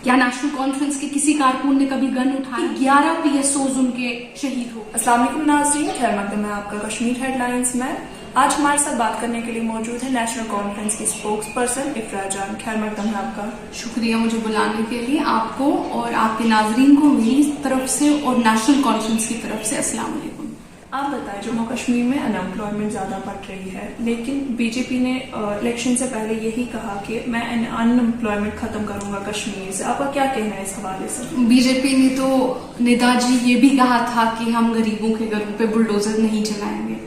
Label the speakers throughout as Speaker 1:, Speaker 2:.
Speaker 1: क्या national conference के किसी कारकुन ने कभी गन उठाया? 11 PSOs उनके शहीद हो।
Speaker 2: अस्सलाम वालेकुम नाज़रीन, खैर मकदम है आपका कश्मीर हेडलाइंस में। आज हमारे साथ बात करने के लिए मौजूद है नेशनल कॉन्फ्रेंस की स्पोक्स पर्सन इफ्रा जान। खैर मकदम है आपका।
Speaker 1: शुक्रिया मुझे बुलाने के लिए। आपको और आपके नाजरीन को मेरी तरफ से और नेशनल कॉन्फ्रेंस की तरफ से अस्सलाम वालेकुम।
Speaker 2: आप बताएं, जम्मू कश्मीर में अनएम्प्लॉयमेंट ज्यादा बढ़ रही है, लेकिन बीजेपी ने इलेक्शन से पहले यही कहा कि मैं अनएम्प्लॉयमेंट खत्म करूंगा कश्मीर से। आपका क्या कहना है इस हवाले से?
Speaker 1: बीजेपी ने तो नेताजी ये भी कहा था कि हम गरीबों के घरों पे बुलडोजर नहीं चलाएंगे।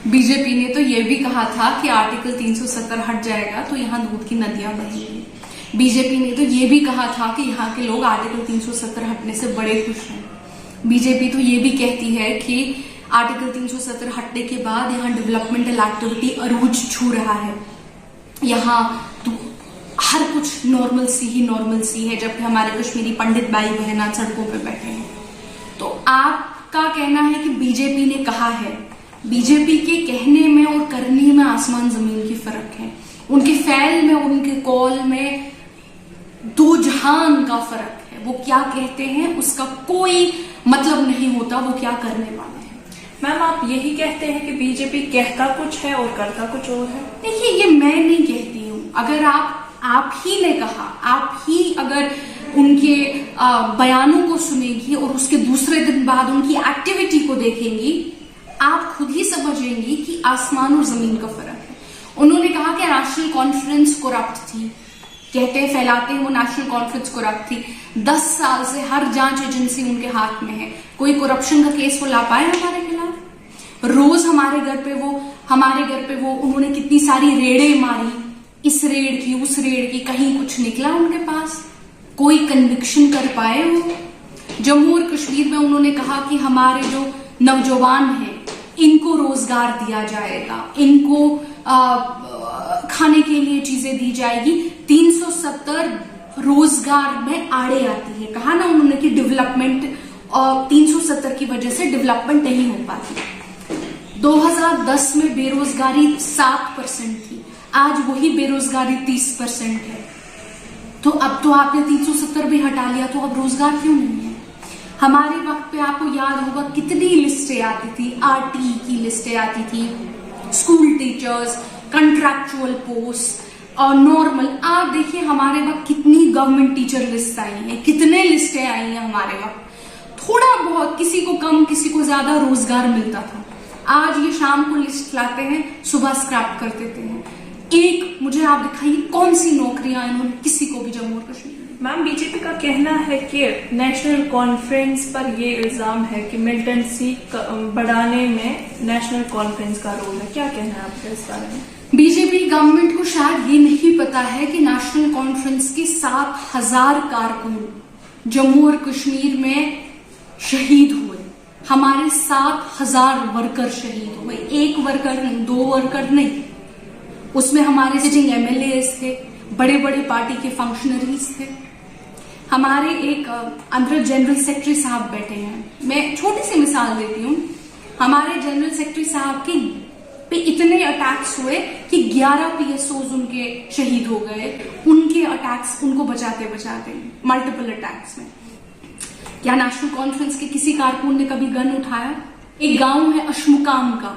Speaker 1: बीजेपी ने तो ये भी कहा था कि आर्टिकल 370 हट जाएगा तो यहाँ दूध की नदियां बहेंगी। बीजेपी ने तो ये भी कहा था कि यहाँ के लोग आर्टिकल 370 हटने से बड़े खुश हैं। बीजेपी तो ये भी कहती है कि आर्टिकल 370 हटने के बाद यहाँ डेवलपमेंटल एक्टिविटी अरूज छू रहा है। यहाँ तो हर कुछ नॉर्मल सी है, जबकि हमारे कश्मीरी पंडित भाई बहना सड़कों पे बैठे हैं। तो आपका कहना है कि बीजेपी ने कहा है। बीजेपी के कहने में और करने में आसमान जमीन की फर्क है। उनके फैल में और उनके कॉल में दो जहान का फर्क है। वो क्या कहते हैं उसका कोई मतलब नहीं होता, वो क्या करने वाले हैं।
Speaker 2: मैम, आप यही कहते हैं कि बीजेपी कहता कुछ है और करता कुछ और है?
Speaker 1: देखिए, ये मैं नहीं कहती हूँ। अगर आप ही ने कहा, आप ही अगर उनके बयानों को सुनेगी और उसके दूसरे दिन बाद उनकी एक्टिविटी को देखेंगी, आप खुद ही समझेंगी कि आसमान और जमीन का फर्क है। उन्होंने कहा कि नेशनल कॉन्फ्रेंस करप्ट थी, कहते फैलाते हैं वो नेशनल कॉन्फ्रेंस करप्ट थी। 10 साल से हर जांच एजेंसी उनके हाथ में है, कोई करप्शन का केस वो ला पाए हमारे खिलाफ? रोज हमारे घर पे वो उन्होंने कितनी सारी रेडें मारी, इस रेड की उस रेड की, कहीं कुछ निकला उनके पास? कोई कन्विक्शन कर पाए वो? जम्मू और कश्मीर में उन्होंने कहा कि हमारे जो नौजवान हैं इनको रोजगार दिया जाएगा, इनको खाने के लिए चीजें दी जाएगी। 370 रोजगार में आड़े आती है। कहा ना उन्होंने कि डेवलपमेंट 370 की वजह से डेवलपमेंट नहीं हो पाती। 2010 में बेरोजगारी 7% थी, आज वही बेरोजगारी 30% है। तो अब तो आपने 370 भी हटा लिया, तो अब रोजगार क्यों नहीं है? हमारे वक्त पे आपको याद होगा कितनी लिस्टें आती थी, RT की लिस्टें आती थी, स्कूल टीचर्स, कंट्रैक्चुअल पोस्ट और नॉर्मल। आप देखिए हमारे वक्त कितनी गवर्नमेंट टीचर लिस्ट आई है, कितने लिस्टें आई हैं हमारे वक्त। थोड़ा बहुत, किसी को कम किसी को ज्यादा रोजगार मिलता था। आज ये शाम को लिस्ट लाते हैं, सुबह स्क्रैप कर देते हैं। एक मुझे आप दिखाइए कौन सी नौकरियां इन्होंने किसी को भी जम्मू और कश्मीर में।
Speaker 2: मैम, बीजेपी का कहना है कि नेशनल कॉन्फ्रेंस पर ये इल्जाम है कि मिलिटेंसी बढ़ाने में नेशनल कॉन्फ्रेंस का रोल है। क्या कहना है आपका इस बारे में?
Speaker 1: बीजेपी गवर्नमेंट को शायद ये नहीं पता है कि नेशनल कॉन्फ्रेंस के 7,000 कारकुन जम्मू और कश्मीर में शहीद हुए। हमारे 7,000 वर्कर शहीद हुए। एक वर्कर नहीं, 2 वर्कर नहीं, उसमें हमारे सिटिंग MLAs थे, बड़े बड़े पार्टी के फंक्शनरीज थे। हमारे एक अंदर जनरल सेक्रेटरी साहब बैठे हैं। मैं छोटी सी मिसाल देती हूँ। हमारे जनरल सेक्रेटरी साहब के पे इतने अटैक्स हुए कि 11 PSOs उनके शहीद हो गए। उनके अटैक्स, उनको बचाते बचाते मल्टीपल अटैक्स में। क्या नेशनल कॉन्फ्रेंस के किसी कारकुन ने कभी गन उठाया? एक गांव है अशमुकाम का,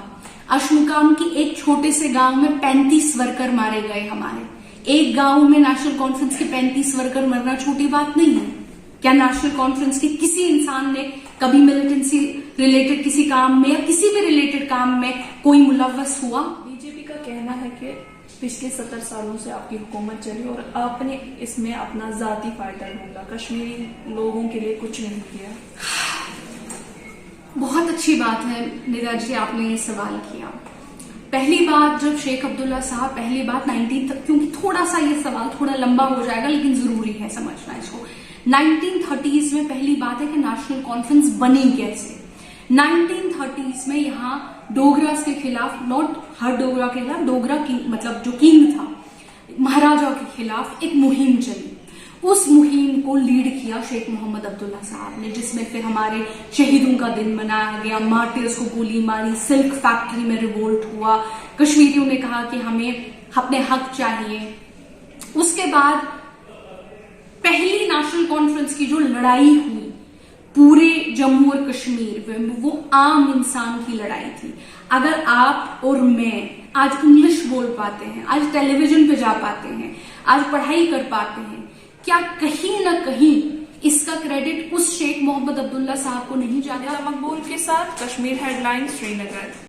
Speaker 1: अशमुकाम की एक छोटे से गांव में 35 वर्कर मारे गए हमारे। एक गांव में नेशनल कॉन्फ्रेंस के 35 वर्कर मरना छोटी बात नहीं है। क्या नेशनल कॉन्फ्रेंस के किसी इंसान ने कभी मिलिटेंसी रिलेटेड किसी काम में या किसी भी रिलेटेड काम में कोई मुलव्वस हुआ?
Speaker 2: बीजेपी का कहना है कि पिछले 70 सालों से आपकी हुकूमत चली और आपने इसमें अपना जाती फायदा ढूंढा, कश्मीरी लोगों के लिए कुछ नहीं किया।
Speaker 1: बहुत अच्छी बात है निदा जी, आपने ये सवाल किया। पहली बात, जब शेख अब्दुल्ला साहब पहली बात 19, क्योंकि थोड़ा सा ये सवाल थोड़ा लंबा हो जाएगा लेकिन जरूरी है समझना इसको। 1930s में पहली बात है कि नेशनल कॉन्फ्रेंस बनी कैसे। 1930s में यहाँ डोगरास के खिलाफ, नॉट हर डोगरा के खिलाफ, डोगरा मतलब जो किंग था, महाराजा के खिलाफ एक मुहिम चली। उस मुहिम को लीड किया शेख मोहम्मद अब्दुल्ला साहब ने, जिसमें फिर हमारे शहीदों का दिन मनाया गया, मार्टियर्स को गोली मारी, सिल्क फैक्ट्री में रिवोल्ट हुआ, कश्मीरियों ने कहा कि हमें अपने हक चाहिए। उसके बाद पहली नेशनल कॉन्फ्रेंस की जो लड़ाई हुई पूरे जम्मू और कश्मीर में, वो आम इंसान की लड़ाई थी। अगर आप और मैं आज इंग्लिश बोल पाते हैं, आज टेलीविजन पे जा पाते हैं, आज पढ़ाई कर पाते हैं, क्या कहीं ना कहीं इसका क्रेडिट उस शेख मोहम्मद अब्दुल्ला साहब को नहीं जाता?
Speaker 2: मकबूल के साथ कश्मीर हेडलाइंस, श्रीनगर।